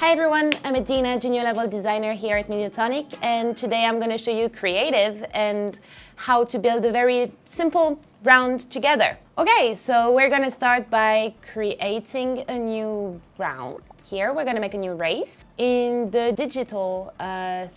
Hi everyone, I'm Adina, junior level designer here at Mediatonic, and today I'm going to show you creative and how to build a very simple round together. Okay, so we're going to start by creating a new round. Here we're going to make a new race in the digital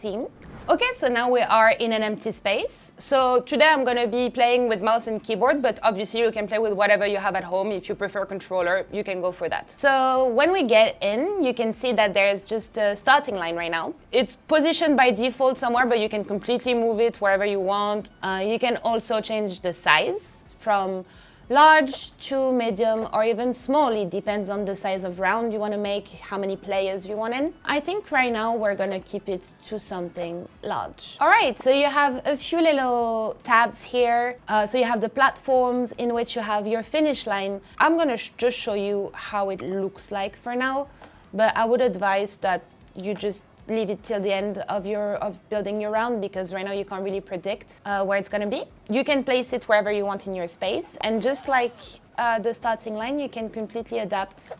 theme. Okay, so now we are in an empty space. So today I'm going to be playing with mouse and keyboard, but obviously you can play with whatever you have at home. If you prefer controller, you can go for that. So when we get in, you can see that there's just a starting line right now. It's positioned by default somewhere, but you can completely move it wherever you want. You can also change the size from large to medium or even small. It depends on the size of round you want to make, how many players you want in. I think right now we're going to keep it to something large. All right, so you have a few little tabs here. So you have the platforms in which you have your finish line. I'm going to just show you how it looks like for now, but I would advise that you just leave it till the end of building your round, because right now you can't really predict where it's going to be. You can place it wherever you want in your space, and just like the starting line, you can completely adapt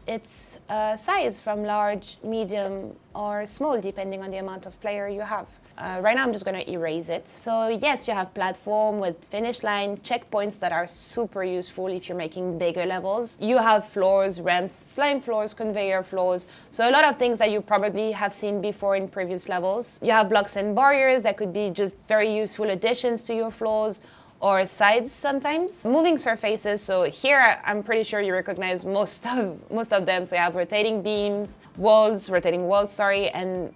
its size from large, medium, or small, depending on the amount of player you have. Right now I'm just going to erase it. So yes, you have platform with finish line, checkpoints that are super useful if you're making bigger levels. You have floors, ramps, slime floors, conveyor floors. So a lot of things that you probably have seen before in previous levels. You have blocks and barriers that could be just very useful additions to your floors, or sides sometimes. Moving surfaces, so here I'm pretty sure you recognize most of them. So you have rotating beams, rotating walls, and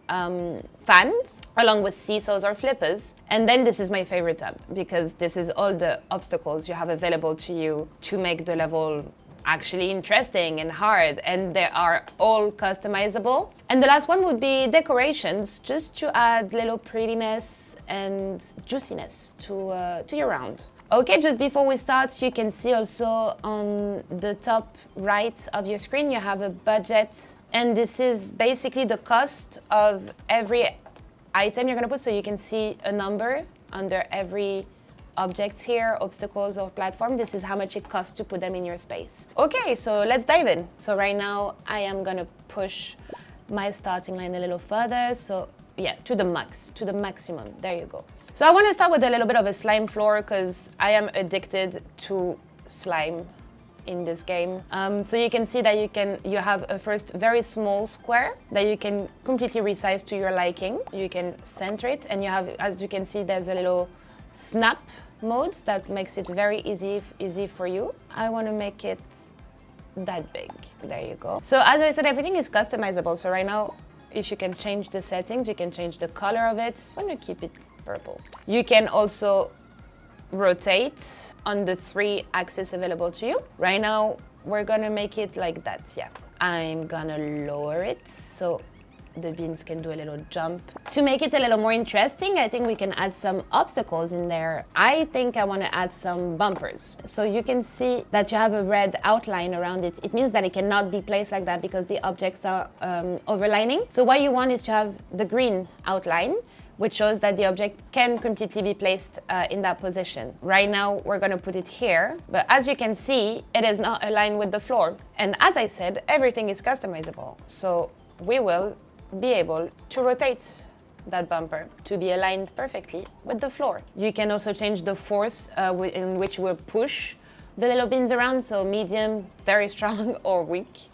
fans, along with seesaws or flippers. And then this is my favorite tab, because this is all the obstacles you have available to you to make the level actually interesting and hard, and they are all customizable. And the last one would be decorations, just to add little prettiness and juiciness to your round. Okay, just before we start, you can see also on the top right of your screen, you have a budget, and this is basically the cost of every item you're gonna put. So you can see a number under every object here, obstacles or platform. This is how much it costs to put them in your space. Okay, so let's dive in. So right now I am gonna push my starting line a little further. So yeah, to the maximum, there you go. So I wanna start with a little bit of a slime floor, because I am addicted to slime in this game. So you can see that you have a first very small square that you can completely resize to your liking. You can center it, and you have, as you can see, there's a little snap modes that makes it very easy for you. I want to make it that big. There you go. So as I said, everything is customizable. So right now, if you can change the settings, you can change the color of it. I'm going to keep it purple. You can also rotate on the 3 axes available to you. Right now, we're going to make it like that. Yeah. I'm going to lower it so the beans can do a little jump. To make it a little more interesting, I think we can add some obstacles in there. I think I want to add some bumpers. So you can see that you have a red outline around it. It means that it cannot be placed like that because the objects are overlining. So what you want is to have the green outline, which shows that the object can completely be placed in that position. Right now, we're gonna put it here, but as you can see, it is not aligned with the floor. And as I said, everything is customizable. So we will be able to rotate that bumper to be aligned perfectly with the floor. You can also change the force in which you will push the little bins around, so medium, very strong, or weak.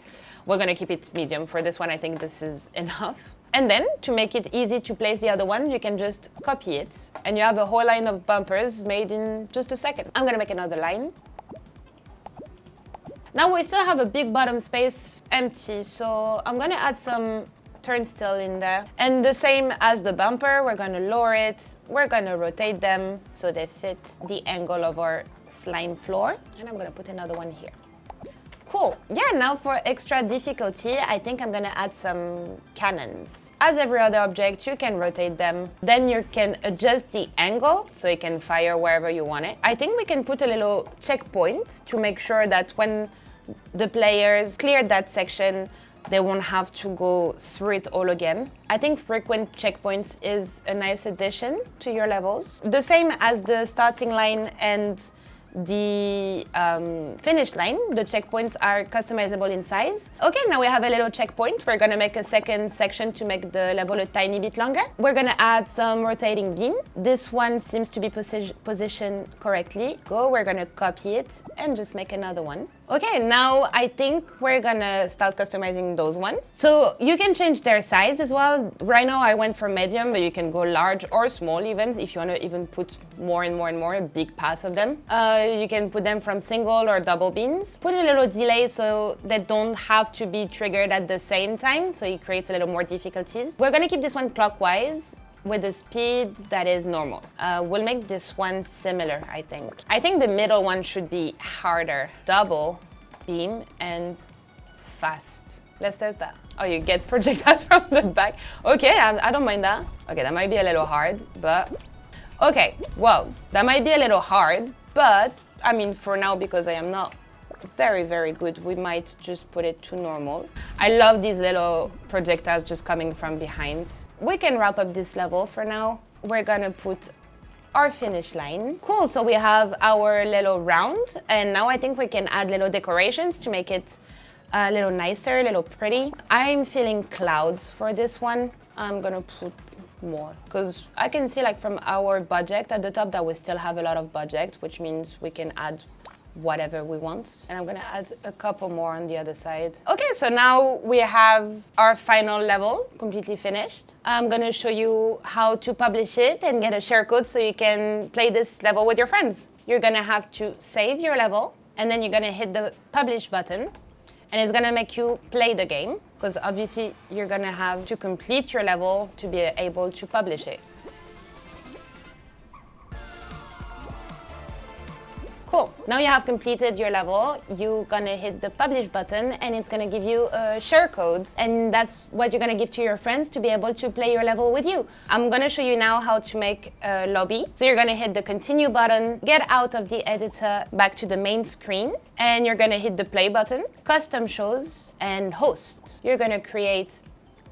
We're gonna keep it medium for this one. I think this is enough. And then, to make it easy to place the other one, you can just copy it, and you have a whole line of bumpers made in just a second. I'm gonna make another line. Now we still have a big bottom space empty, so I'm gonna add some turnstile in there. And the same as the bumper, we're gonna lower it, we're gonna rotate them so they fit the angle of our slime floor. And I'm gonna put another one here. Cool. Yeah, now for extra difficulty, I think I'm gonna add some cannons. As every other object, you can rotate them. Then you can adjust the angle so it can fire wherever you want it. I think we can put a little checkpoint to make sure that when the players clear that section, they won't have to go through it all again. I think frequent checkpoints is a nice addition to your levels. The same as the starting line and the finish line. The checkpoints are customizable in size. Okay, now we have a little checkpoint. We're gonna make a second section to make the level a tiny bit longer. We're gonna add some rotating beam. This one seems to be positioned correctly. We're gonna copy it and just make another one. Okay, now I think we're gonna start customizing those one. So you can change their size as well. Right now I went for medium, but you can go large or small even if you wanna even put more and more and more, a big path of them. You can put them from single or double beans. Put a little delay so they don't have to be triggered at the same time, so it creates a little more difficulties. We're gonna keep this one clockwise with a speed that is normal. We'll make this one similar, I think. I think the middle one should be harder. Double beam and fast. Let's test that. Oh, you get projectiles from the back. Okay, I don't mind that. Okay, that might be a little hard, but... Okay, well, that might be a little hard, but I mean, for now, because I am not very, very good, we might just put it to normal. I love these little projectiles just coming from behind. We can wrap up this level for now. We're gonna put our finish line. Cool, so we have our little round, and now I think we can add little decorations to make it a little nicer, a little pretty. I'm feeling clouds for this one. I'm gonna put more, because I can see like from our budget at the top that we still have a lot of budget, which means we can add whatever we want. And I'm gonna add a couple more on the other side. Okay, so now we have our final level completely finished. I'm gonna show you how to publish it and get a share code so you can play this level with your friends. You're gonna have to save your level, and then you're gonna hit the publish button, and it's gonna make you play the game, because obviously you're gonna have to complete your level to be able to publish it. Cool. Now you have completed your level, you're gonna hit the publish button and it's gonna give you a share code, and that's what you're gonna give to your friends to be able to play your level with you. I'm gonna show you now how to make a lobby. So you're gonna hit the continue button, get out of the editor, back to the main screen, and you're gonna hit the play button, custom shows, and host. You're gonna create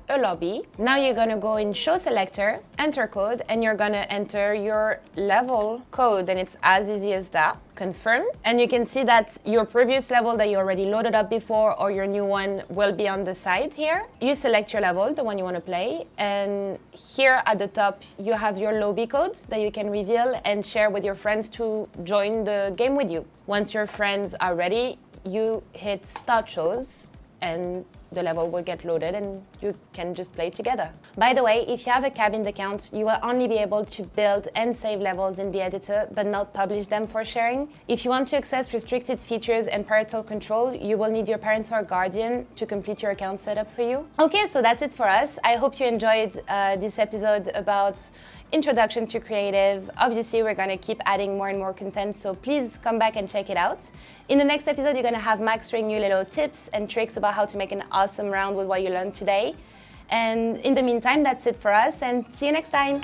a lobby. Now you're gonna go in show selector, enter code, and you're gonna enter your level code, and it's as easy as that. Confirm, and you can see that your previous level that you already loaded up before or your new one will be on the side here. You select your level, the one you want to play, and here at the top you have your lobby codes that you can reveal and share with your friends to join the game with you. Once your friends are ready, you hit start shows and the level will get loaded and you can just play together. By the way, if you have a Cabin account, you will only be able to build and save levels in the editor, but not publish them for sharing. If you want to access restricted features and parental control, you will need your parent or guardian to complete your account setup for you. Okay, so that's it for us. I hope you enjoyed this episode about introduction to creative. Obviously, we're gonna keep adding more and more content, so please come back and check it out. In the next episode, you're gonna have Max showing you little tips and tricks about how to make an awesome round with what you learned today. And in the meantime, that's it for us, and see you next time.